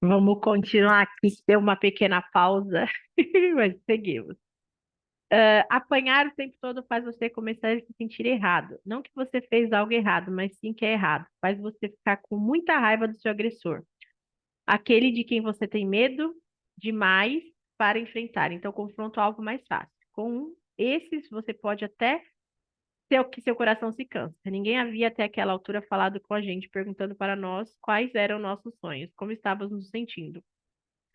Vamos continuar aqui, deu uma pequena pausa, mas seguimos. Apanhar o tempo todo faz você começar a se sentir errado. Não que você fez algo errado, mas sim que é errado. Faz você ficar com muita raiva do seu agressor. Aquele de quem você tem medo demais para enfrentar. Então, confronta o alvo mais fácil. Com esses, você pode até ter o que seu coração se cansa. Ninguém havia até aquela altura falado com a gente, perguntando para nós quais eram nossos sonhos, como estávamos nos sentindo.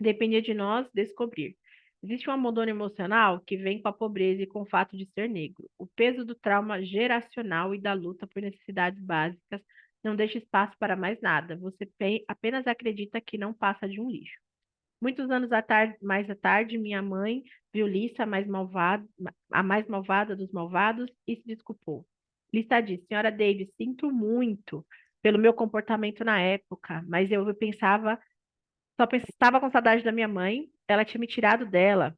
Dependia de nós descobrir. Existe um abandono emocional que vem com a pobreza e com o fato de ser negro. O peso do trauma geracional e da luta por necessidades básicas não deixa espaço para mais nada. Você apenas acredita que não passa de um lixo. Muitos anos mais à tarde, minha mãe viu Lisa, a mais malvada dos malvados, e se desculpou. Lisa disse: Senhora Davis, sinto muito pelo meu comportamento na época, mas eu pensava estava com saudade da minha mãe, ela tinha me tirado dela.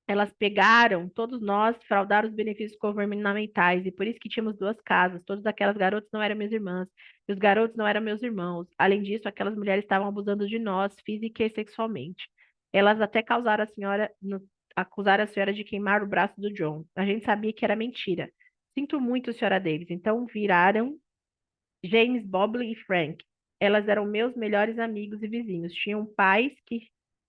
Elas pegaram, todos nós, fraudaram os benefícios governamentais, e por isso que tínhamos duas casas. Todas aquelas garotas não eram minhas irmãs, e os garotos não eram meus irmãos. Além disso, aquelas mulheres estavam abusando de nós, física e sexualmente. Elas até acusaram a senhora de queimar o braço do John. A gente sabia que era mentira. Sinto muito, senhora Davis. Então viraram James, Bobley e Frank. Elas eram meus melhores amigos e vizinhos. Tinham pais que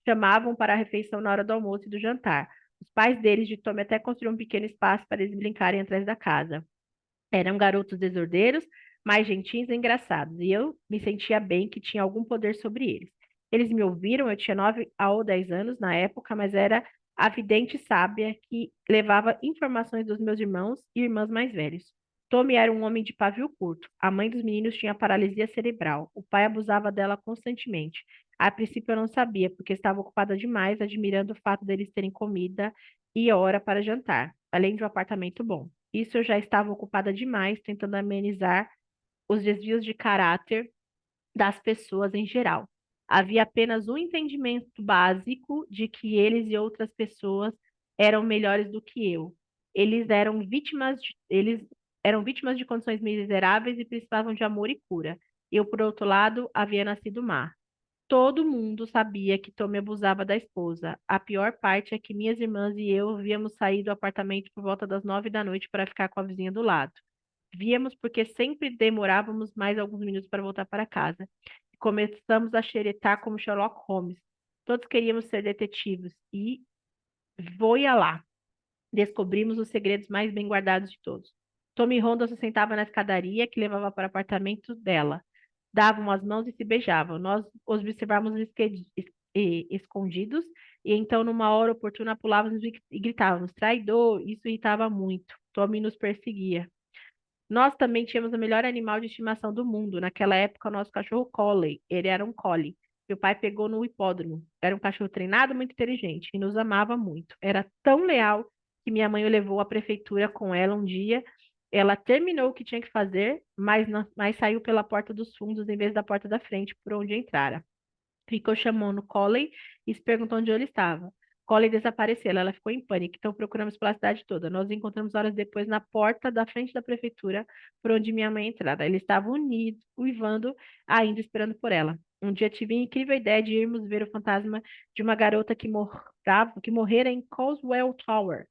chamavam para a refeição na hora do almoço e do jantar. Os pais deles de Tommy até construíram um pequeno espaço para eles brincarem atrás da casa. Eram garotos desordeiros, mas gentis e engraçados, e eu me sentia bem que tinha algum poder sobre eles. Eles me ouviram, eu tinha 9 ou 10 anos na época, mas era a vidente sábia que levava informações dos meus irmãos e irmãs mais velhos. Tommy era um homem de pavio curto. A mãe dos meninos tinha paralisia cerebral. O pai abusava dela constantemente. A princípio eu não sabia, porque estava ocupada demais, admirando o fato deles terem comida e hora para jantar, além de um apartamento bom. Isso eu já estava ocupada demais tentando amenizar os desvios de caráter das pessoas em geral. Havia apenas um entendimento básico de que eles e outras pessoas eram melhores do que eu. Eles eram vítimas de condições miseráveis e precisavam de amor e cura. Eu, por outro lado, havia nascido má. Todo mundo sabia que Tommy abusava da esposa. A pior parte é que minhas irmãs e eu havíamos saído do apartamento por volta das 9 da noite para ficar com a vizinha do lado. Víamos porque sempre demorávamos mais alguns minutos para voltar para casa. Começamos a xeretar como Sherlock Holmes. Todos queríamos ser detetives e voia lá. Descobrimos os segredos mais bem guardados de todos. Tommy e Rhonda se sentavam na escadaria que levava para o apartamento dela. Davam as mãos e se beijavam. Nós os observávamos escondidos e então, numa hora oportuna, pulávamos e gritávamos: traidor! Isso irritava muito. Tommy nos perseguia. Nós também tínhamos o melhor animal de estimação do mundo. Naquela época, o nosso cachorro Collie. Ele era um Collie. Meu pai pegou no hipódromo. Era um cachorro treinado, muito inteligente e nos amava muito. Era tão leal que minha mãe o levou à prefeitura com ela um dia. Ela terminou o que tinha que fazer, mas saiu pela porta dos fundos em vez da porta da frente, por onde entrara. Ficou chamando Collie e se perguntou onde ele estava. Collie desapareceu, ela ficou em pânico, então procuramos pela cidade toda. Nós o encontramos horas depois na porta da frente da prefeitura, por onde minha mãe entrara. Ele estava unido, uivando, ainda esperando por ela. Um dia tive a incrível ideia de irmos ver o fantasma de uma garota que morrera em Coswell Tower.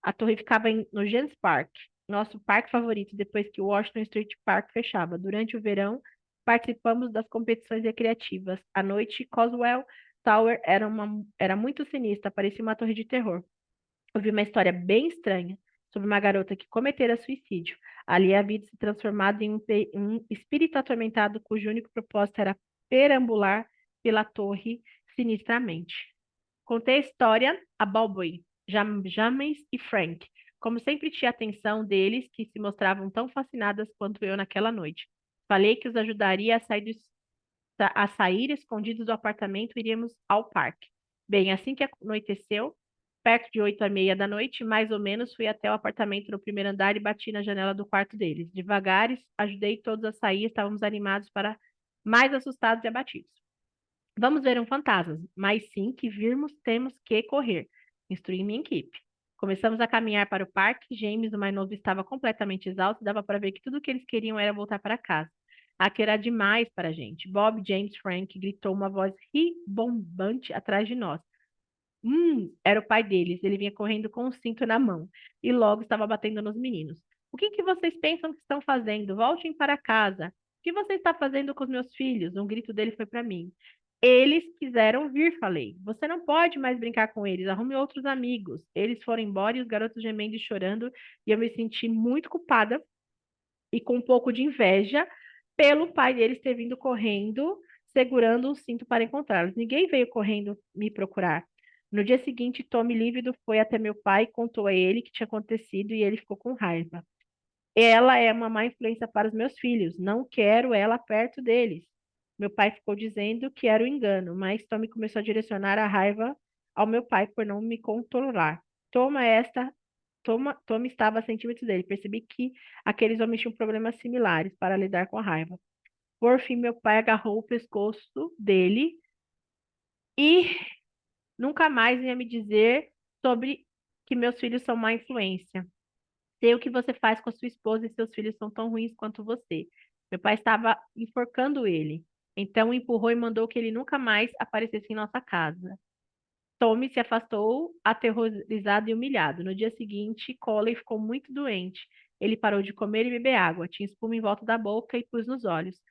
A torre ficava no Gens Park, nosso parque favorito, depois que o Washington Street Park fechava. Durante o verão, participamos das competições recreativas. À noite, Coswell Tower era muito sinistra, parecia uma torre de terror. Ouvi uma história bem estranha sobre uma garota que cometera suicídio. Ali havia se transformado em um espírito atormentado cujo único propósito era perambular pela torre sinistramente. Contei a história a Balboy, James e Frank, como sempre tinha atenção deles, que se mostravam tão fascinadas quanto eu naquela noite. Falei que os ajudaria a sair escondidos do apartamento e iríamos ao parque. Bem, assim que anoiteceu, perto de 8h30 da noite, mais ou menos, fui até o apartamento no primeiro andar e bati na janela do quarto deles. Devagar, ajudei todos a sair, estávamos animados para mais assustados e abatidos. Vamos ver um fantasma, mas sim que virmos temos que correr. Instruí minha equipe. Começamos a caminhar para o parque. James, o mais novo, estava completamente exausto. Dava para ver que tudo o que eles queriam era voltar para casa. Aquilo era demais para a gente. Bob James Frank gritou uma voz ribombante atrás de nós. Era o pai deles. Ele vinha correndo com um cinto na mão e logo estava batendo nos meninos. O que que vocês pensam que estão fazendo? Voltem para casa. O que você está fazendo com os meus filhos? Um grito dele foi para mim. Eles quiseram vir, falei. Você não pode mais brincar com eles. Arrume outros amigos. Eles foram embora e os garotos gemendo e chorando, e eu me senti muito culpada e com um pouco de inveja pelo pai deles ter vindo correndo, segurando um cinto para encontrá-los. Ninguém veio correndo me procurar. No dia seguinte, Tommy lívido foi até meu pai e contou a ele o que tinha acontecido e ele ficou com raiva. Ela é uma má influência para os meus filhos. Não quero ela perto deles. Meu pai ficou dizendo que era um engano, mas Tommy começou a direcionar a raiva ao meu pai por não me controlar. Toma esta Tommy estava a centímetros dele. Percebi que aqueles homens tinham problemas similares para lidar com a raiva. Por fim, meu pai agarrou o pescoço dele e nunca mais vinha me dizer sobre que meus filhos são má influência. Sei o que você faz com a sua esposa e seus filhos são tão ruins quanto você. Meu pai estava enforcando ele. Então o empurrou e mandou que ele nunca mais aparecesse em nossa casa. Tommy se afastou, aterrorizado e humilhado. No dia seguinte, Colin ficou muito doente. Ele parou de comer e beber água. Tinha espuma em volta da boca e pus nos olhos.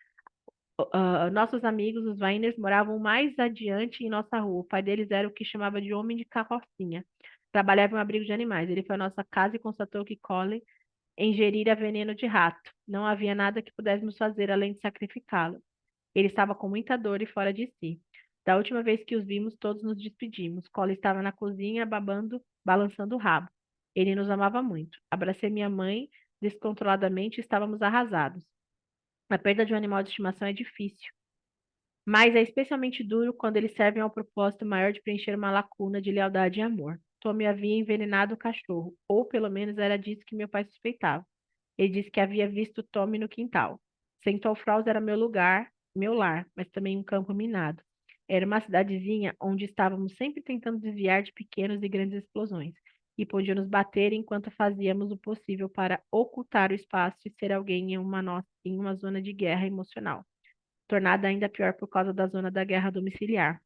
Nossos amigos, os Vainers, moravam mais adiante em nossa rua. O pai deles era o que chamava de homem de carrocinha. Trabalhava em um abrigo de animais. Ele foi à nossa casa e constatou que Colin ingerira veneno de rato. Não havia nada que pudéssemos fazer além de sacrificá-lo. Ele estava com muita dor e fora de si. Da última vez que os vimos, todos nos despedimos. Colin estava na cozinha, babando, balançando o rabo. Ele nos amava muito. Abracei minha mãe descontroladamente e estávamos arrasados. A perda de um animal de estimação é difícil, mas é especialmente duro quando eles servem ao propósito maior de preencher uma lacuna de lealdade e amor. Tommy havia envenenado o cachorro, ou pelo menos era disso que meu pai suspeitava. Ele disse que havia visto Tommy no quintal. Central Falls era meu lugar, meu lar, mas também um campo minado. Era uma cidadezinha onde estávamos sempre tentando desviar de pequenas e grandes explosões, e podiam nos bater enquanto fazíamos o possível para ocultar o espaço e ser alguém em uma zona de guerra emocional, tornada ainda pior por causa da zona da guerra domiciliar.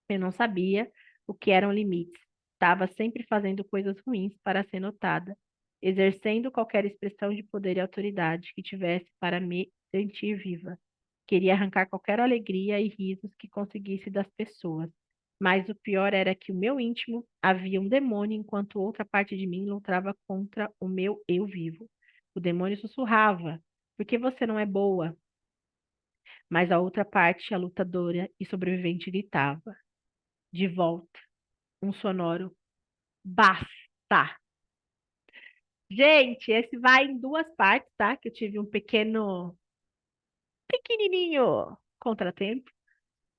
Eu não sabia o que eram limites. Estava sempre fazendo coisas ruins para ser notada, exercendo qualquer expressão de poder e autoridade que tivesse para me sentir viva. Queria arrancar qualquer alegria e risos que conseguisse das pessoas. Mas o pior era que o meu íntimo havia um demônio, enquanto outra parte de mim lutava contra o meu eu vivo. O demônio sussurrava: Por que você não é boa? Mas a outra parte, a lutadora e sobrevivente, gritava de volta, um sonoro basta. Gente, esse vai em duas partes, tá? Que eu tive um pequenininho contratempo.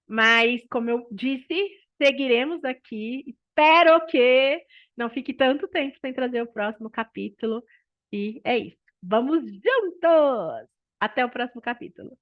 Mas, como eu disse, seguiremos aqui. Espero que não fique tanto tempo sem trazer o próximo capítulo. E é isso. Vamos juntos! Até o próximo capítulo.